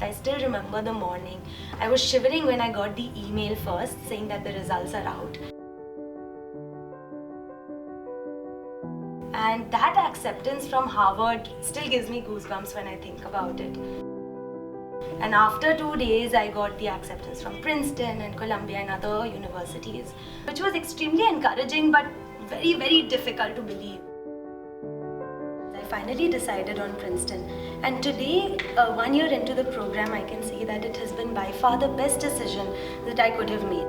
I still remember the morning. I was shivering when I got the email first saying that the results are out. And that acceptance from Harvard still gives me goosebumps when I think about it. And after 2 days, I got the acceptance from Princeton and Columbia and other universities, which was extremely encouraging but very, very difficult to believe. I finally decided on Princeton, and today, 1 year into the program, I can say that it has been by far the best decision that I could have made.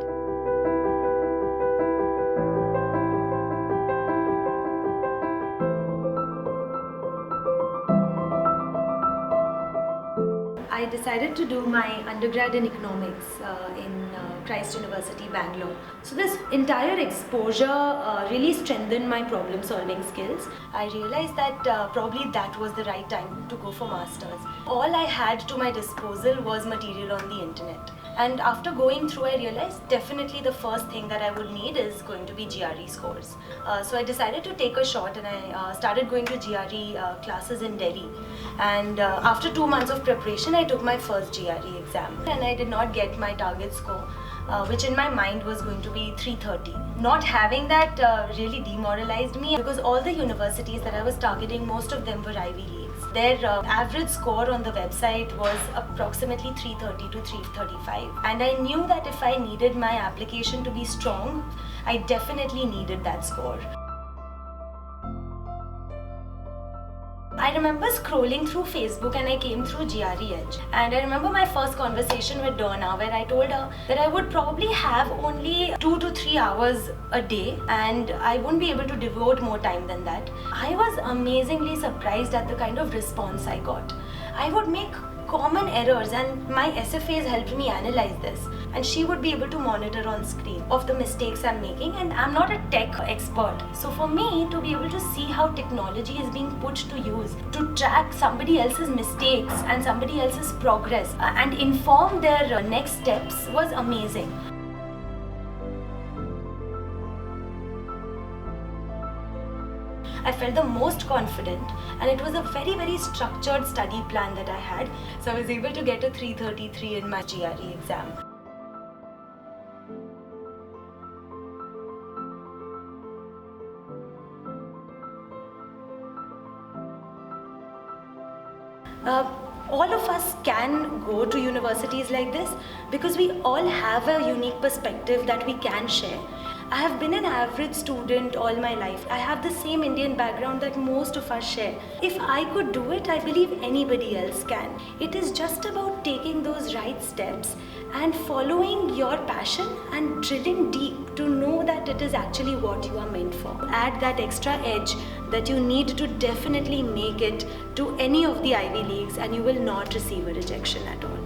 I decided to do my undergrad in economics in Christ University, Bangalore. So this entire exposure really strengthened my problem solving skills. I realized that probably that was the right time to go for masters. All I had to my disposal was material on the internet. And after going through, I realized definitely the first thing that I would need is going to be GRE scores. So I decided to take a shot, and I started going to GRE classes in Delhi. And after 2 months of preparation, I took my first GRE exam. And I did not get my target score, which in my mind was going to be 330. Not having that really demoralized me, because all the universities that I was targeting, most of them were Ivy Leagues. Their average score on the website was approximately 330 to 335. And I knew that if I needed my application to be strong, I definitely needed that score. I remember scrolling through Facebook and I came through GRE Edge. And I remember my first conversation with Donna, where I told her that I would probably have only 2 to 3 hours a day and I wouldn't be able to devote more time than that. I was amazingly surprised at the kind of response I got. I would make common errors and my SFAs helped me analyze this, and she would be able to monitor on screen of the mistakes I'm making, and I'm not a tech expert. So for me to be able to see how technology is being put to use to track somebody else's mistakes and somebody else's progress and inform their next steps was amazing. I felt the most confident, and it was a very, very structured study plan that I had. So I was able to get a 333 in my GRE exam. All of us can go to universities like this because we all have a unique perspective that we can share. I have been an average student all my life. I have the same Indian background that most of us share. If I could do it, I believe anybody else can. It is just about taking those right steps and following your passion and drilling deep to know that it is actually what you are meant for. Add that extra edge that you need to definitely make it to any of the Ivy Leagues, and you will not receive a rejection at all.